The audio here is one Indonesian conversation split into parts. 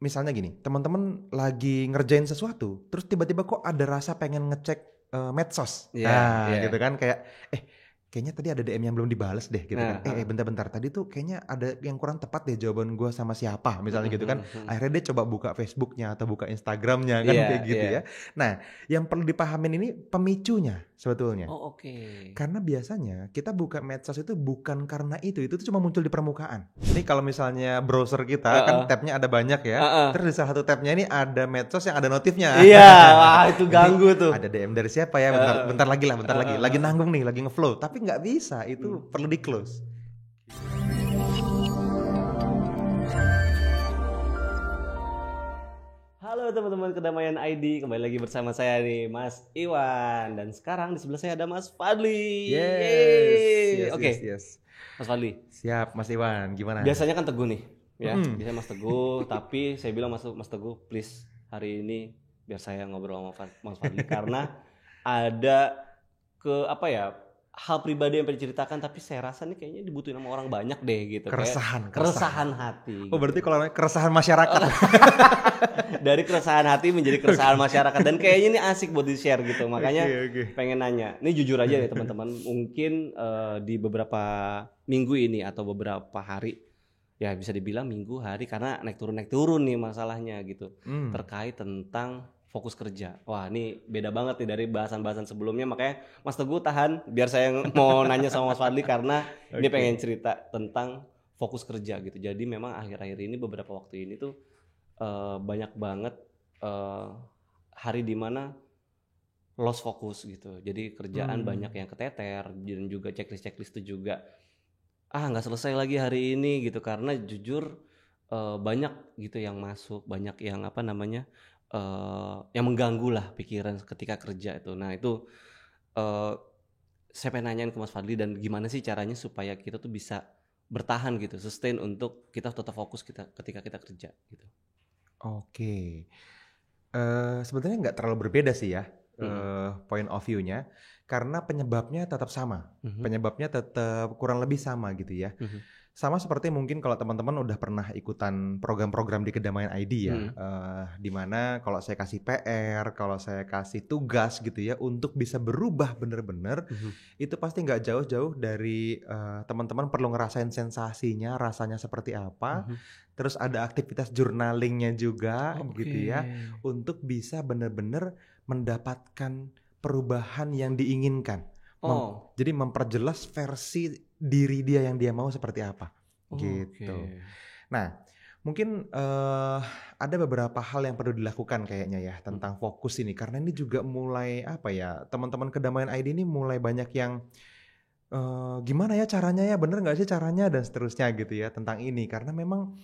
misalnya gini, teman-teman lagi ngerjain sesuatu, terus tiba-tiba kok ada rasa pengen ngecek medsos. Iya, Nah, iya. gitu kan kayak kayaknya tadi ada DM yang belum dibales deh gitu kan. Nah, Bentar-bentar tadi tuh kayaknya ada yang kurang tepat deh jawaban gua sama siapa misalnya gitu kan. mhm. Akhirnya dia coba buka Facebooknya atau buka Instagramnya kan Iya, kayak gitu iya. ya. Nah, yang perlu dipahamin ini pemicunya sebetulnya. Oh, oke. Karena biasanya kita buka medsos itu bukan karena itu tuh cuma muncul di permukaan. Ini kalau misalnya browser kita Heeh, kan tabnya ada banyak ya. heeh. Terus di salah satu tabnya ini ada medsos yang ada notifnya. Iya, wah itu Ini ganggu tuh. ada DM dari siapa ya? Heeh, Bentar lagi lah, bentar lagi. Lagi heeh. nanggung nih, lagi ngeflow. Tapi nggak bisa, itu perlu di close. Halo teman-teman Kedamaian ID, kembali lagi bersama saya nih Mas Iwan, dan sekarang di sebelah saya ada Mas Fadli. Yeay. Oke, Yes. Mas Fadli. Siap, Mas Iwan. Gimana? Biasanya kan Teguh nih, ya. Mm. Biasanya Mas Teguh, tapi saya bilang Mas Teguh, please hari ini biar saya ngobrol sama Mas Fadli karena ada hal pribadi yang pengen diceritakan, tapi saya rasa nih kayaknya dibutuhin sama orang banyak deh gitu. Keresahan. Keresahan hati. Oh, berarti kalau namanya keresahan masyarakat. Dari keresahan hati menjadi keresahan masyarakat, dan kayaknya ini asik buat di-share gitu. Makanya Oke. pengen nanya. Ini jujur aja nih teman-teman, mungkin di beberapa minggu ini atau beberapa hari, ya bisa dibilang minggu, hari, karena naik turun nih masalahnya gitu. Terkait tentang fokus kerja. Wah, ini beda banget nih dari bahasan-bahasan sebelumnya, makanya Mas Teguh tahan biar saya mau nanya sama Mas Fadli karena ini pengen cerita tentang fokus kerja gitu. Jadi memang akhir-akhir ini beberapa waktu ini tuh banyak banget hari dimana lost fokus gitu. Jadi kerjaan banyak yang keteter, dan juga checklist itu juga nggak selesai lagi hari ini gitu, karena jujur banyak gitu yang masuk, banyak yang yang mengganggu lah pikiran ketika kerja itu. Nah itu saya pengen nanyain ke Mas Fadli, dan gimana sih caranya supaya kita tuh bisa bertahan gitu, sustain untuk kita tetap fokus ketika kita kerja gitu. Oke. Sebenarnya nggak terlalu berbeda sih ya, point of view-nya, karena penyebabnya tetap sama. Penyebabnya tetap kurang lebih sama gitu ya. Sama seperti mungkin kalau teman-teman udah pernah ikutan program-program di Kedamaian ID ya, di mana kalau saya kasih PR, kalau saya kasih tugas gitu ya untuk bisa berubah bener-bener, itu pasti nggak jauh-jauh dari teman-teman perlu ngerasain sensasinya, rasanya seperti apa. Terus ada aktivitas journaling-nya juga gitu ya, untuk bisa bener-bener mendapatkan perubahan yang diinginkan. Jadi memperjelas versi diri dia yang dia mau seperti apa gitu. Nah, mungkin ada beberapa hal yang perlu dilakukan kayaknya ya tentang fokus ini, karena ini juga mulai teman-teman Kedamaian ID ini mulai banyak yang gimana ya caranya ya, bener nggak sih caranya dan seterusnya gitu ya tentang ini, karena memang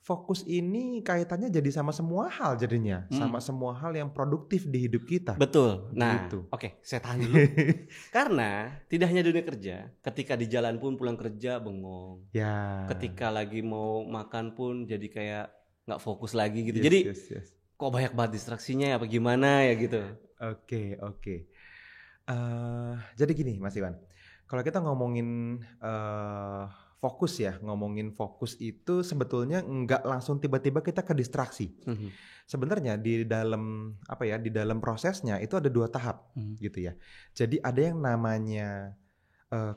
fokus ini kaitannya jadi sama semua hal jadinya, sama semua hal yang produktif di hidup kita. Betul. Nah, gitu. Oke, saya tahan dulu. Karena tidak hanya dunia kerja, ketika di jalan pun pulang kerja bengong. Ya. Ketika lagi mau makan pun jadi kayak nggak fokus lagi gitu. Jadi kok banyak banget distraksinya ya, apa gimana ya gitu. Oke. Jadi gini Mas Iwan, kalau kita ngomongin fokus ya, ngomongin fokus itu sebetulnya nggak langsung tiba-tiba kita ke distraksi. Sebenarnya di dalam prosesnya itu ada 2 tahap gitu ya. Jadi ada yang namanya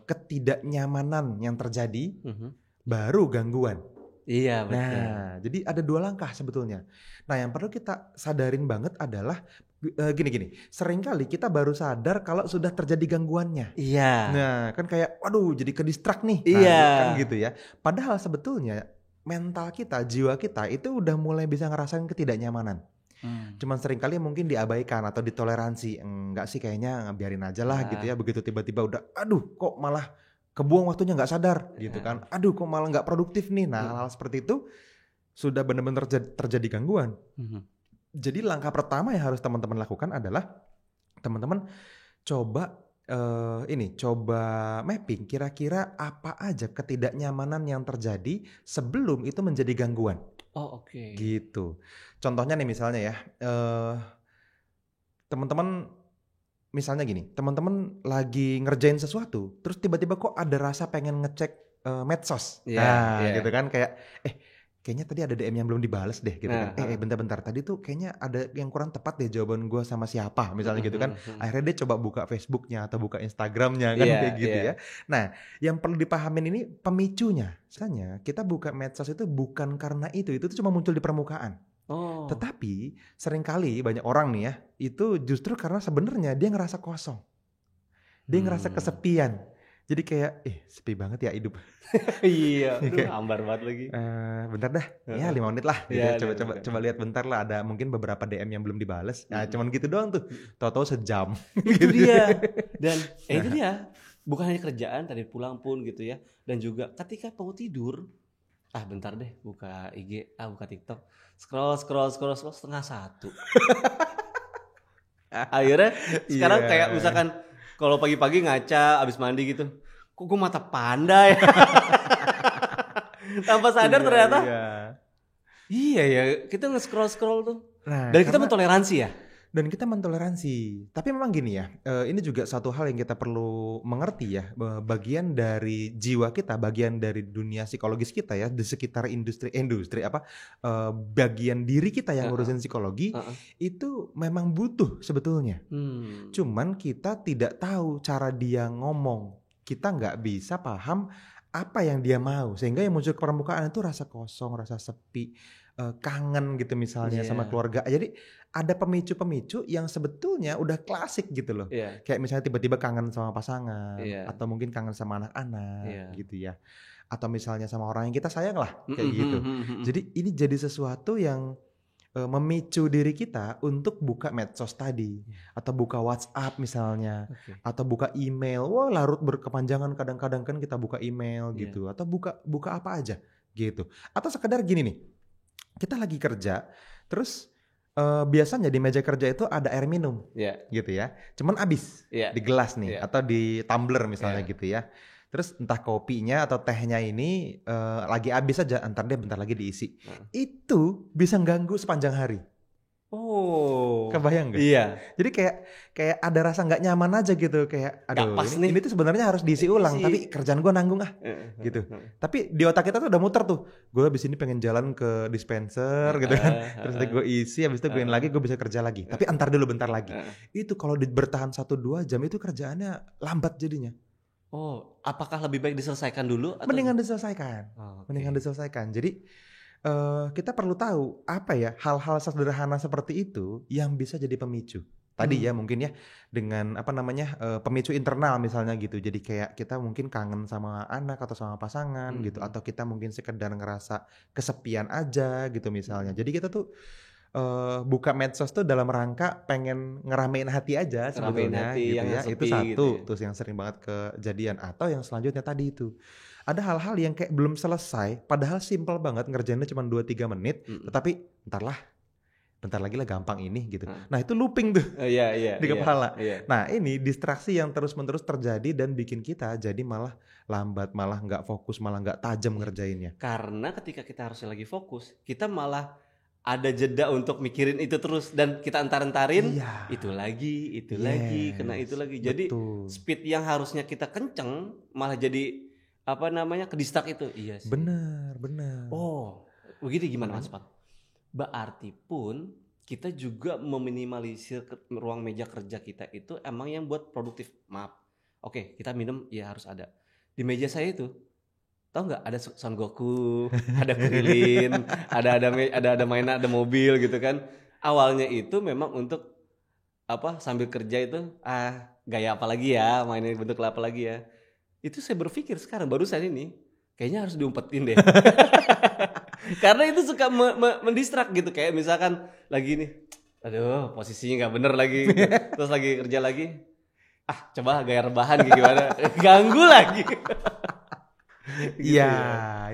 ketidaknyamanan yang terjadi, baru gangguan. Iya betul. Nah, jadi ada 2 langkah sebetulnya. Nah, yang perlu kita sadarin banget adalah gini, seringkali kita baru sadar kalau sudah terjadi gangguannya. Iya. Nah, kan kayak waduh jadi ke-distract nih. Iya. Kan gitu ya. Padahal sebetulnya mental kita, jiwa kita itu udah mulai bisa ngerasain ketidaknyamanan. Cuman seringkali mungkin diabaikan atau ditoleransi. Enggak sih, kayaknya biarin aja lah gitu ya. Begitu tiba-tiba udah aduh kok malah kebuang waktunya nggak sadar gitu kan. Aduh kok malah nggak produktif nih. Nah, hal-hal seperti itu sudah benar-benar terjadi gangguan. Jadi langkah pertama yang harus teman-teman lakukan adalah teman-teman coba mapping kira-kira apa aja ketidaknyamanan yang terjadi sebelum itu menjadi gangguan. Gitu. Contohnya nih misalnya ya, teman-teman misalnya gini, teman-teman lagi ngerjain sesuatu, terus tiba-tiba kok ada rasa pengen ngecek medsos. Gitu kan kayak kayaknya tadi ada DM yang belum dibales deh gitu kan. Bentar-bentar tadi tuh kayaknya ada yang kurang tepat deh jawaban gue sama siapa misalnya gitu kan. Akhirnya dia coba buka Facebooknya atau buka Instagramnya kan kayak gitu ya. Nah yang perlu dipahamin ini pemicunya. Misalnya kita buka medsos itu bukan karena itu tuh cuma muncul di permukaan. Tetapi seringkali banyak orang nih ya itu justru karena sebenarnya dia ngerasa kosong. Dia ngerasa kesepian. Jadi kayak, sepi banget ya hidup. Iya, hambar banget lagi. Bentar dah, ya 5 menit lah. Gitu. Coba lihat bentar lah, ada mungkin beberapa DM yang belum dibales. Nah, cuman gitu doang tuh. Tahu-tahu sejam. Itu dia. Dan itu dia. Bukan hanya kerjaan, tadi pulang pun gitu ya. Dan juga ketika mau tidur, bentar deh, buka IG, buka TikTok. Scroll 1:30. Akhirnya sekarang kayak misalkan kalau pagi-pagi ngaca abis mandi gitu, kok gue mata panda ya. Tanpa sadar ternyata iya ya, kita nge-scroll tuh. Dan kita mentoleransi ya. Dan kita mentoleransi. Tapi memang gini ya, ini juga satu hal yang kita perlu mengerti ya, bagian dari jiwa kita, bagian dari dunia psikologis kita ya, di sekitar industri bagian diri kita yang ngurusin psikologi, itu memang butuh sebetulnya. Cuman kita tidak tahu cara dia ngomong. Kita nggak bisa paham apa yang dia mau. Sehingga yang muncul ke permukaan itu rasa kosong, rasa sepi, kangen gitu misalnya sama keluarga. Jadi ada pemicu-pemicu yang sebetulnya udah klasik gitu loh. Kayak misalnya tiba-tiba kangen sama pasangan, atau mungkin kangen sama anak-anak gitu ya. Atau misalnya sama orang yang kita sayang lah, kayak gitu. Jadi ini jadi sesuatu yang memicu diri kita untuk buka medsos tadi, atau buka WhatsApp misalnya, atau buka email. Wah, larut berkepanjangan kadang-kadang kan kita buka email gitu, atau buka apa aja gitu. Atau sekedar gini nih, kita lagi kerja, terus biasanya di meja kerja itu ada air minum, gitu ya. Cuman habis di gelas nih, atau di tumbler misalnya gitu ya. Terus entah kopinya atau tehnya ini lagi habis aja, bentar lagi diisi. Itu bisa ganggu sepanjang hari. Kebayang gak? Iya. Jadi kayak ada rasa nggak nyaman aja gitu, kayak aduh ini tuh sebenarnya harus diisi ulang, tapi kerjaan gue nanggung gitu. Tapi di otak kita tuh udah muter tuh, gue abis ini pengen jalan ke dispenser gitu kan, terus nanti gue isi, abis itu gue lagi gue bisa kerja lagi. Tapi antar dulu bentar lagi. Itu kalau bertahan 1-2 jam itu kerjaannya lambat jadinya. Apakah lebih baik diselesaikan dulu? Atau? Mendingan diselesaikan. Mendingan diselesaikan. Jadi kita perlu tahu apa ya hal-hal sederhana seperti itu yang bisa jadi pemicu. Tadi ya mungkin ya dengan pemicu internal misalnya gitu. Jadi kayak kita mungkin kangen sama anak atau sama pasangan gitu, atau kita mungkin sekedar ngerasa kesepian aja gitu misalnya. Jadi kita tuh buka medsos tuh dalam rangka pengen ngeramein hati aja sebetulnya gitu ya. Itu satu gitu ya. Terus yang sering banget kejadian. Atau yang selanjutnya tadi itu ada hal-hal yang kayak belum selesai, padahal simple banget ngerjainnya cuma 2-3 menit, tetapi bentar lagi lah gampang ini gitu. Nah itu looping tuh di kepala. Nah ini distraksi yang terus-menerus terjadi dan bikin kita jadi malah lambat, malah nggak fokus, malah nggak tajam ngerjainnya. Karena ketika kita harusnya lagi fokus, kita malah ada jeda untuk mikirin itu terus, dan kita antar-antarin itu lagi, kena itu lagi. Jadi speed yang harusnya kita kenceng malah jadi kedistak itu. Iya sih. Bener. Begitu gimana Mas Pat? Berarti pun kita juga meminimalisir ruang meja kerja kita itu emang yang buat produktif. Maaf. Oke, kita minum ya harus ada. Di meja saya itu tahu nggak ada Son Goku, ada Krillin, ada mainan, ada mobil gitu kan. Awalnya itu memang untuk sambil kerja itu gaya apa lagi ya, mainin bentuk apa lagi ya. Itu saya berpikir sekarang barusan ini kayaknya harus diumpetin deh. Karena itu suka mendistrak gitu, kayak misalkan lagi nih, aduh posisinya nggak bener lagi, gitu. Terus lagi kerja lagi, coba gaya rebahan gimana, ganggu lagi. Iya.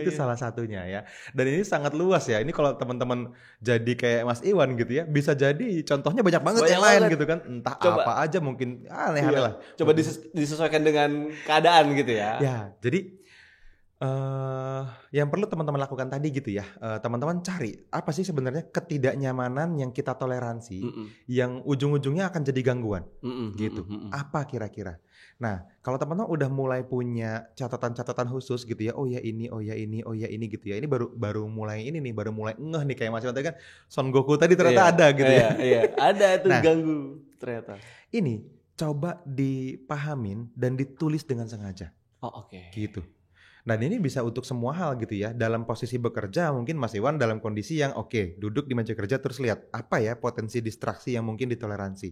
Itu salah satunya ya. Dan ini sangat luas ya. Ini kalau teman-teman jadi kayak Mas Iwan gitu ya, bisa jadi contohnya banyak banget yang lain gitu kan. Entah apa aja mungkin aneh-aneh lah. Coba disesuaikan dengan keadaan gitu ya. Ya, jadi Yang perlu teman-teman lakukan tadi gitu ya, teman-teman cari apa sih sebenarnya ketidaknyamanan yang kita toleransi, yang ujung-ujungnya akan jadi gangguan, gitu. Apa kira-kira? Nah, kalau teman-teman udah mulai punya catatan-catatan khusus gitu ya, oh ya ini, oh ya ini, oh ya ini gitu ya. Ini baru mulai ini nih, baru mulai ngeh nih kayak Mas Iwan tadi kan Son Goku tadi ternyata ada gitu ya. Iya, ada tuh Nah, ganggu ternyata. ini coba dipahamin dan ditulis dengan sengaja. Oh, oke. Gitu. Dan ini bisa untuk semua hal gitu ya. Dalam posisi bekerja mungkin Mas Iwan dalam kondisi yang oke, duduk di meja kerja terus lihat apa ya potensi distraksi yang mungkin ditoleransi.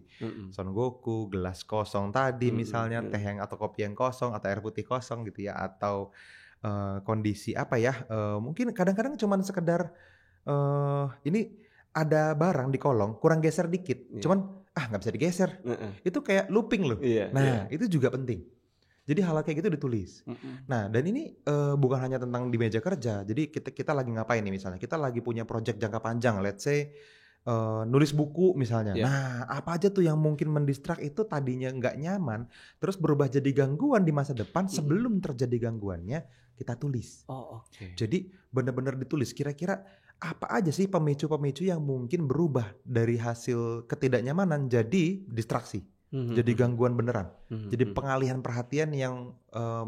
Son Goku, gelas kosong tadi misalnya, teh yang atau kopi yang kosong atau air putih kosong gitu ya, atau kondisi apa ya? Mungkin kadang-kadang cuman sekedar ini ada barang di kolong kurang geser dikit, cuman nggak bisa digeser. Itu kayak looping loh. Nah, itu juga penting. Jadi hal kayak gitu ditulis. Nah, dan ini bukan hanya tentang di meja kerja. Jadi kita lagi ngapain nih misalnya? Kita lagi punya project jangka panjang, let's say nulis buku misalnya. Nah, apa aja tuh yang mungkin mendistrak itu tadinya nggak nyaman, terus berubah jadi gangguan di masa depan sebelum terjadi gangguannya kita tulis. Oh, oke. Jadi benar-benar ditulis kira-kira apa aja sih pemicu-pemicu yang mungkin berubah dari hasil ketidaknyamanan jadi distraksi. Jadi gangguan beneran. Jadi pengalihan perhatian yang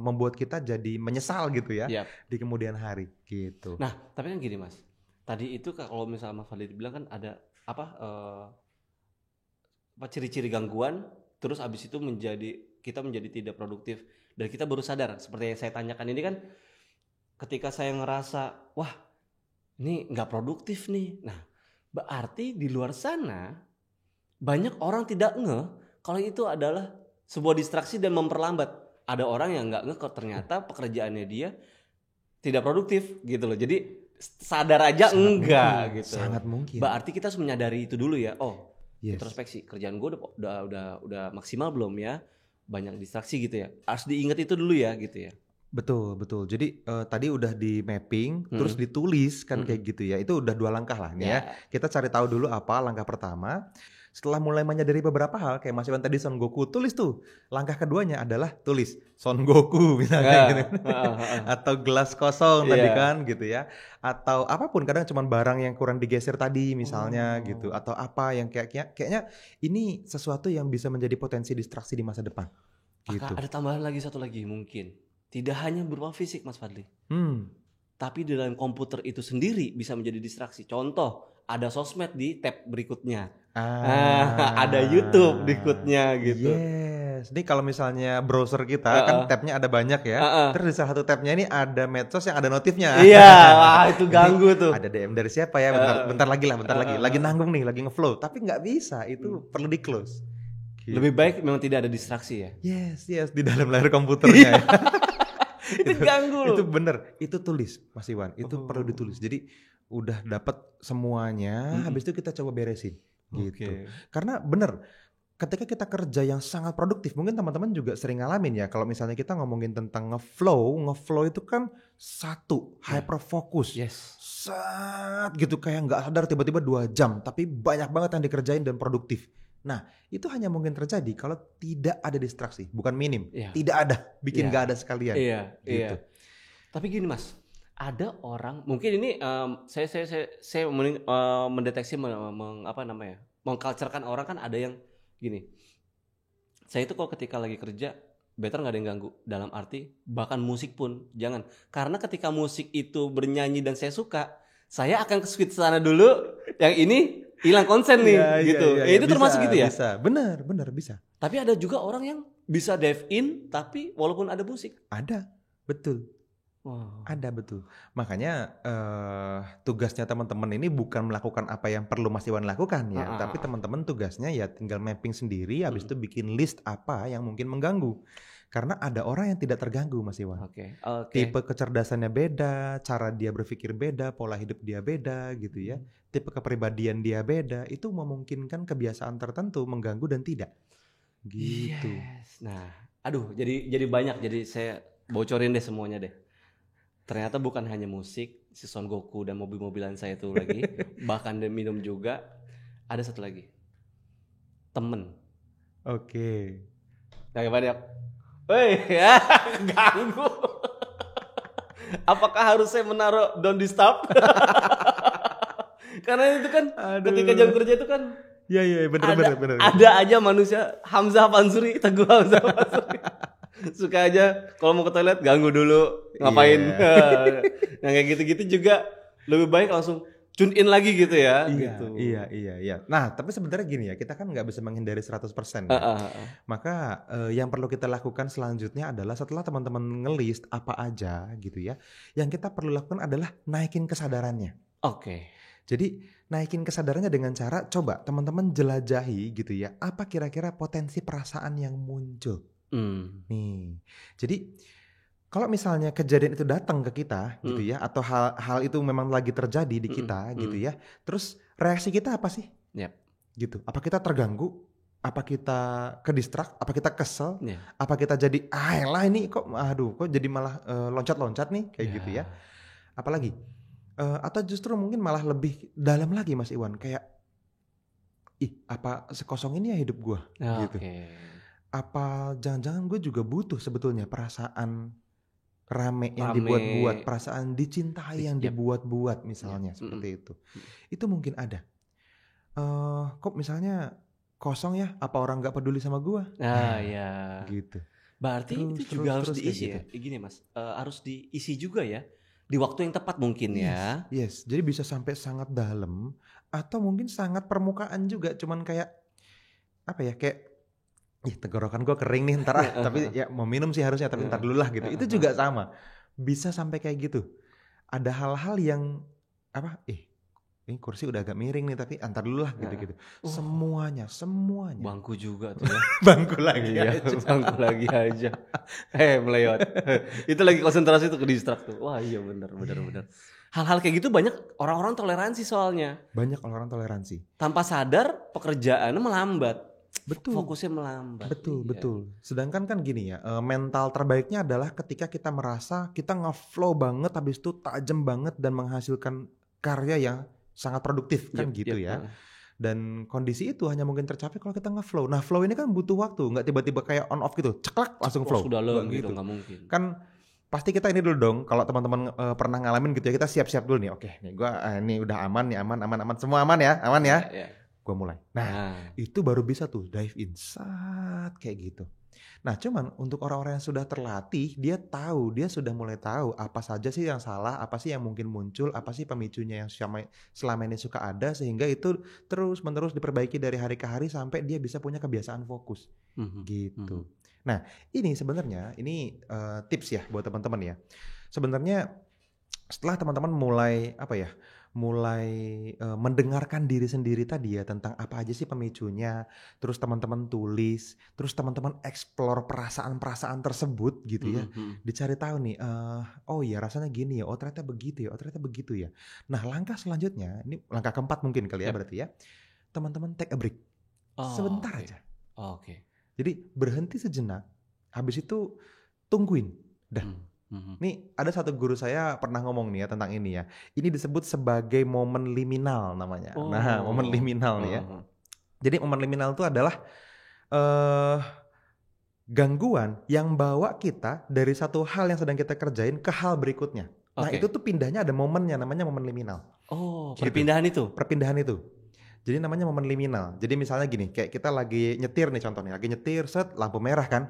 membuat kita jadi menyesal gitu ya di kemudian hari gitu. Nah, tapi kan gini Mas. Tadi itu kalau misalnya Mas Fadli bilang kan ada apa ciri-ciri gangguan, terus abis itu kita menjadi tidak produktif dan kita baru sadar seperti yang saya tanyakan ini kan, ketika saya ngerasa wah ini nggak produktif nih. Nah, berarti di luar sana banyak orang tidak ngeh kalau itu adalah sebuah distraksi dan memperlambat. Ada orang yang nggak ngeh kalau ternyata pekerjaannya dia tidak produktif gitu loh. Jadi sadar aja sangat enggak mungkin, gitu. Sangat mungkin. Berarti kita harus menyadari itu dulu ya. Oh, introspeksi kerjaan gue udah maksimal belum ya? Banyak distraksi gitu ya. Harus diingat itu dulu ya gitu ya. Betul. Jadi tadi udah di mapping, terus ditulis kan kayak gitu ya. Itu udah 2 langkah lah nih ya. Kita cari tahu dulu apa langkah pertama. Setelah mulai menyadari beberapa hal, kayak Mas Iwan tadi Son Goku, tulis tuh. Langkah keduanya adalah tulis Son Goku misalnya gitu. Atau gelas kosong tadi kan gitu ya. Atau apapun, kadang cuma barang yang kurang digeser tadi misalnya gitu. Atau apa yang kayaknya ini sesuatu yang bisa menjadi potensi distraksi di masa depan. Gitu. Ada tambahan lagi satu lagi mungkin. Tidak hanya berupa fisik Mas Fadli. Tapi di dalam komputer itu sendiri bisa menjadi distraksi. Contoh, ada sosmed di tab berikutnya. Ada YouTube berikutnya gitu. Yes. Ini kalau misalnya browser kita kan tabnya ada banyak ya. Terus di salah satu tabnya ini ada medsos yang ada notifnya. Iya, wah itu ganggu tuh. Ada DM dari siapa ya? Bentar lagi. Lagi nanggung nih, lagi ngeflow. Tapi nggak bisa, itu perlu di close. Gitu. Lebih baik memang tidak ada distraksi ya. Yes, di dalam layar komputernya. Ya. Itu ganggu loh. Itu bener, itu tulis Mas Iwan. Itu perlu ditulis. Jadi udah dapat semuanya, habis itu kita coba beresin. Gitu. Karena bener, ketika kita kerja yang sangat produktif, mungkin teman-teman juga sering ngalamin ya, kalau misalnya kita ngomongin tentang ngeflow itu kan satu, hyper fokus. Saat gitu kayak nggak sadar tiba-tiba 2 jam, tapi banyak banget yang dikerjain dan produktif. Nah, itu hanya mungkin terjadi kalau tidak ada distraksi, bukan minim, tidak ada, bikin nggak ada sekalian. Gitu. Tapi gini Mas, ada orang mungkin ini saya mendeteksi mengculturekan orang kan ada yang gini. Saya itu kalau ketika lagi kerja better nggak ada yang ganggu, dalam arti bahkan musik pun jangan, karena ketika musik itu bernyanyi dan saya suka, saya akan ke switch sana dulu, yang ini hilang konsen nih gitu. Itu termasuk gitu ya? Bisa, benar bisa. Tapi ada juga orang yang bisa dive in tapi walaupun ada musik. Ada, betul. Wow. Ada betul. Makanya tugasnya teman-teman ini bukan melakukan apa yang perlu Mas Iwan lakukan ya, tapi teman-teman tugasnya ya tinggal mapping sendiri, habis itu bikin list apa yang mungkin mengganggu. Karena ada orang yang tidak terganggu Mas Iwan. Tipe kecerdasannya beda, cara dia berpikir beda, pola hidup dia beda gitu ya. Tipe kepribadian dia beda, itu memungkinkan kebiasaan tertentu mengganggu dan tidak. Gitu. Yes. Nah, aduh jadi banyak, jadi saya bocorin deh semuanya deh. Ternyata bukan hanya musik, si Son Goku dan mobil-mobilan saya itu lagi, bahkan dan minum juga. Ada satu lagi, temen. Oke. Nah, gimana ya? Woi, ya ganggu. Apakah harus saya menaruh don't disturb? Karena itu kan ketika jam kerja itu kan Iya benar. Ada aja manusia Hamzah Fansuri, Teguh Hamzah Fansuri. Suka aja kalau mau ke toilet ganggu dulu, ngapain. Nah kayak gitu-gitu juga lebih baik langsung tune in lagi gitu ya. Gitu. Iya. Nah tapi sebenarnya gini ya, kita kan nggak bisa menghindari 100%. Ya. Maka yang perlu kita lakukan selanjutnya adalah setelah teman-teman ngelist apa aja gitu ya, yang kita perlu lakukan adalah naikin kesadarannya. Oke. Jadi naikin kesadarannya dengan cara coba teman-teman jelajahi gitu ya, apa kira-kira potensi perasaan yang muncul. Nih, jadi kalau misalnya kejadian itu datang ke kita gitu ya, atau hal itu memang lagi terjadi di kita gitu ya, terus reaksi kita apa sih? Gitu. Apa kita terganggu? Apa kita kedistrak? Apa kita kesel? Apa kita jadi ini kok jadi malah loncat-loncat nih kayak gitu ya? Apalagi? Atau justru mungkin malah lebih dalam lagi Mas Iwan, kayak apa sekosong ini ya hidup gue gitu. Apa jangan-jangan gue juga butuh sebetulnya perasaan rame yang dibuat-buat, perasaan dicintai yang dibuat-buat misalnya seperti itu. Itu mungkin ada. Kok misalnya kosong ya, apa orang gak peduli sama gue? Gitu. Berarti itu juga harus diisi ya? Gini Mas, harus diisi juga ya? Di waktu yang tepat mungkin ya. Yes, jadi bisa sampai sangat dalam atau mungkin sangat permukaan juga, cuman kayak apa ya, kayak tenggorokan gue kering nih ntar tapi ya mau minum sih harusnya tapi ntar dulu lah gitu. Itu juga sama, bisa sampai kayak gitu. Ada hal-hal yang ini kursi udah agak miring nih tapi antar dulu lah gitu-gitu. Semuanya. Bangku juga tuh ya. Bangku lagi aja. Melewat. Itu lagi konsentrasi tuh ke distrak tuh. Wah iya benar. Hal-hal kayak gitu banyak orang-orang toleransi soalnya. Banyak orang toleransi. Tanpa sadar pekerjaannya melambat. Betul. Fokusnya melambat. Betul. Sedangkan kan gini ya, mental terbaiknya adalah ketika kita merasa kita nge-flow banget, habis itu tajam banget dan menghasilkan karya yang sangat produktif kan gitu ya. Dan kondisi itu hanya mungkin tercapai kalau kita nge-flow. Nah flow ini kan butuh waktu, nggak tiba-tiba kayak on off gitu, ceklak langsung flow. Dalam gitu, nggak mungkin. Kan pasti kita ini dulu dong, kalau teman-teman pernah ngalamin gitu ya, kita siap-siap dulu nih. Oke, nih gue ini udah aman nih, aman, semua aman ya. Gue mulai. Nah itu baru bisa tuh dive inside kayak gitu. Nah cuman untuk orang-orang yang sudah terlatih, dia sudah mulai tahu apa saja sih yang salah, apa sih yang mungkin muncul, apa sih pemicunya yang selama ini suka ada, sehingga itu terus-menerus diperbaiki dari hari ke hari sampai dia bisa punya kebiasaan fokus gitu. Nah ini sebenarnya tips ya buat teman-teman ya. Sebenarnya setelah teman-teman mulai mendengarkan diri sendiri tadi ya, tentang apa aja sih pemicunya, terus teman-teman tulis, terus teman-teman explore perasaan-perasaan tersebut gitu ya, dicari tahu nih, oh ya rasanya gini ya, oh ternyata begitu ya. Nah langkah selanjutnya, ini langkah keempat mungkin kali ya berarti ya, teman-teman take a break, sebentar aja. Jadi berhenti sejenak, habis itu tungguin, Nih ada satu guru saya pernah ngomong nih ya tentang ini ya. Ini disebut sebagai momen liminal namanya. Nah momen liminal nih ya. Jadi momen liminal itu adalah gangguan yang bawa kita dari satu hal yang sedang kita kerjain ke hal berikutnya. Nah itu tuh pindahnya ada momennya, namanya momen liminal. Gitu. Perpindahan itu. Jadi namanya momen liminal. Jadi misalnya gini, kayak kita lagi nyetir nih contohnya, set lampu merah kan.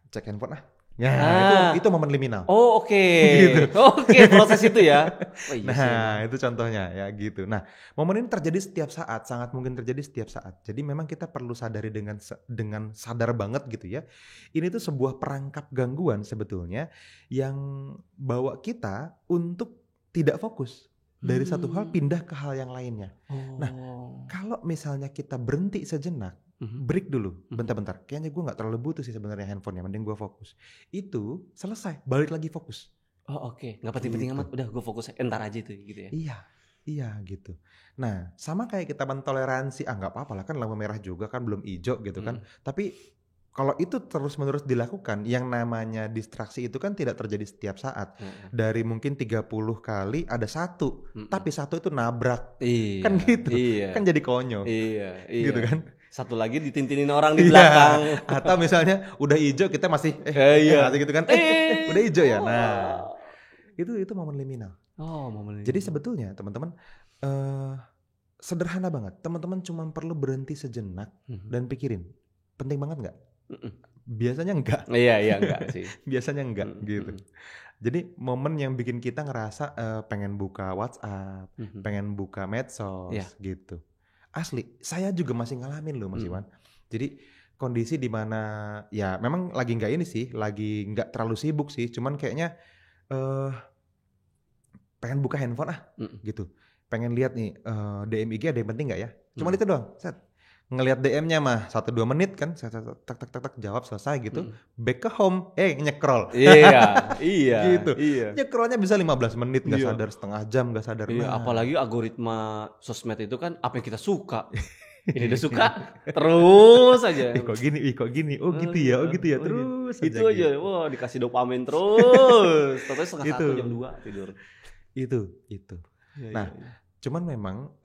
Cek handphone Ya, itu momen liminal. Gitu. Proses itu ya. Itu contohnya ya gitu. Nah, momen ini terjadi setiap saat, sangat mungkin terjadi setiap saat. Jadi memang kita perlu sadari dengan sadar banget gitu ya. Ini tuh sebuah perangkap gangguan sebetulnya yang bawa kita untuk tidak fokus dari satu hal pindah ke hal yang lainnya. Nah, kalau misalnya kita berhenti sejenak, break dulu, bentar-bentar. Kayaknya gue nggak terlalu butuh sih sebenarnya handphonenya, mending gue fokus. Itu selesai, balik lagi fokus. Nggak penting-penting amat. Udah gue fokus, entar aja itu gitu ya. Iya gitu. Nah sama kayak kita mentoleransi, nggak apa-apa lah kan lampu merah juga kan belum hijau gitu kan. Tapi kalau itu terus-menerus dilakukan, yang namanya distraksi itu kan tidak terjadi setiap saat. Dari mungkin 30 kali ada satu, tapi satu itu nabrak. Kan gitu. Kan jadi konyol. Gitu kan. Satu lagi ditintinin orang di Iya. belakang. Atau misalnya udah hijau kita masih iya. masih gitu kan. Udah hijau ya. Oh. Nah, itu momen liminal. Oh, momen Jadi sebetulnya teman-teman sederhana banget. Teman-teman cuma perlu berhenti sejenak dan pikirin. Penting banget nggak? Biasanya enggak. Iya enggak sih. Biasanya enggak gitu. Jadi momen yang bikin kita ngerasa pengen buka WhatsApp, pengen buka medsos gitu. Asli, saya juga masih ngalamin loh Mas Iwan. Jadi kondisi di mana ya memang lagi nggak ini sih, lagi nggak terlalu sibuk sih, cuman kayaknya pengen buka handphone gitu. Pengen lihat nih DM IG ada yang penting nggak ya? Cuman itu doang. Set. Ngelihat DM-nya mah 1-2 menit kan, tak jawab selesai gitu. Back ke home, nyekrol. Iya. gitu. Iya. Nyekrolnya bisa 15 menit nggak sadar, setengah jam nggak sadar. Iya, apalagi algoritma sosmed itu kan apa yang kita suka. Ini udah suka terus aja. Kok gini. Oh gitu ya. Terus itu aja. Wah, dikasih dopamin terus. Terus setengah 1 jam 2 tidur. Itu. Ya, nah, cuman memang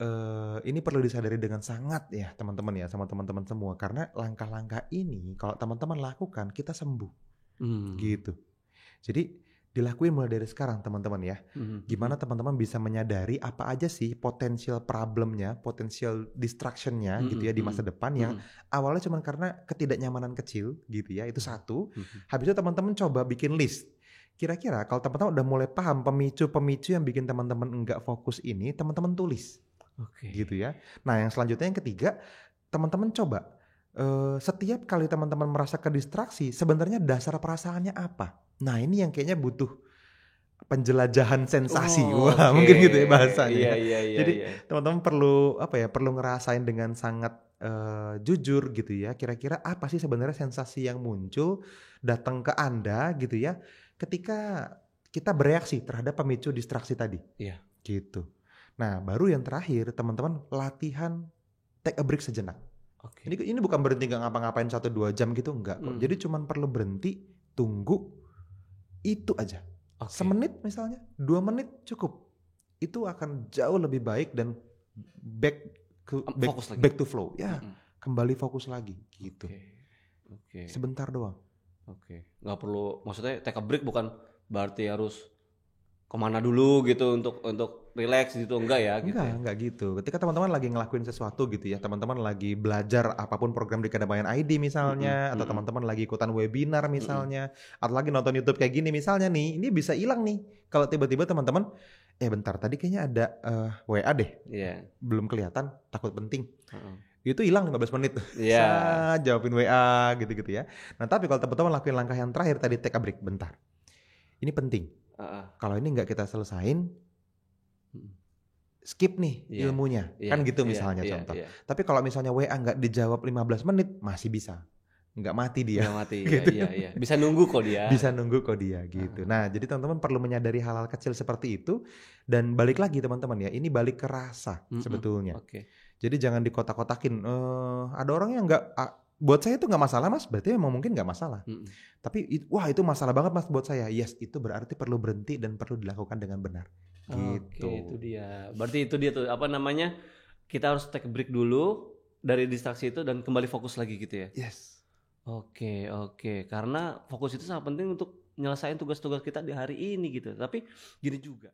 ini perlu disadari dengan sangat ya teman-teman ya, sama teman-teman semua. Karena langkah-langkah ini kalau teman-teman lakukan kita sembuh. Gitu. Jadi dilakuin mulai dari sekarang teman-teman ya. Gimana teman-teman bisa menyadari apa aja sih potensial problemnya, potensial distractionnya gitu ya di masa depan yang awalnya cuma karena ketidaknyamanan kecil gitu ya. Itu satu. Habis itu teman-teman coba bikin list. Kira-kira kalau teman-teman udah mulai paham pemicu-pemicu yang bikin teman-teman enggak fokus ini, teman-teman tulis. Gitu ya. Nah yang selanjutnya yang ketiga, teman-teman coba setiap kali teman-teman merasa kedistraksi, sebenarnya dasar perasaannya apa? Nah ini yang kayaknya butuh penjelajahan sensasi. Mungkin gitu ya bahasanya. Iya. Jadi teman-teman perlu perlu ngerasain dengan sangat jujur gitu ya. Kira-kira apa sih sebenarnya sensasi yang muncul datang ke Anda gitu ya, ketika kita bereaksi terhadap pemicu distraksi tadi. Iya. Gitu. Nah baru yang terakhir teman-teman latihan take a break sejenak. Ini bukan berhenti nggak ngapa-ngapain 1-2 jam gitu, enggak kok. Jadi cuman perlu berhenti, tunggu, itu aja. Semenit misalnya, 2 menit cukup. Itu akan jauh lebih baik dan back to flow. Ya, kembali fokus lagi gitu. Sebentar doang. Nggak perlu, maksudnya take a break bukan berarti harus kemana dulu gitu untuk relax gitu, enggak ya gitu. Enggak gitu. Ketika teman-teman lagi ngelakuin sesuatu gitu ya, teman-teman lagi belajar apapun program di Kedamaian ID misalnya, atau teman-teman lagi ikutan webinar misalnya, atau lagi nonton YouTube kayak gini misalnya nih, ini bisa hilang nih kalau tiba-tiba teman-teman bentar tadi kayaknya ada WA deh. Belum kelihatan, takut penting. Itu hilang 15 menit. Jawabin WA gitu-gitu ya. Nah, tapi kalau teman-teman lakuin langkah yang terakhir tadi, take a break bentar. Ini penting. Kalau ini nggak kita selesain, skip nih ilmunya. Kan gitu misalnya contoh. Tapi kalau misalnya WA nggak dijawab 15 menit, masih bisa. Nggak mati dia. Nggak mati, gitu. iya. Bisa nunggu kok dia. Gitu. Nah, jadi teman-teman perlu menyadari hal-hal kecil seperti itu. Dan balik lagi teman-teman ya, ini balik ke rasa sebetulnya. Jadi jangan dikotak-kotakin. Ada orang yang nggak, buat saya itu nggak masalah mas, berarti memang mungkin nggak masalah. Tapi wah itu masalah banget mas buat saya. Yes, itu berarti perlu berhenti dan perlu dilakukan dengan benar. Gitu. Itu dia. Berarti itu dia tuh apa namanya? Kita harus take a break dulu dari distraksi itu dan kembali fokus lagi gitu ya. Yes. Oke. Karena fokus itu sangat penting untuk menyelesaikan tugas-tugas kita di hari ini gitu. Tapi gini juga.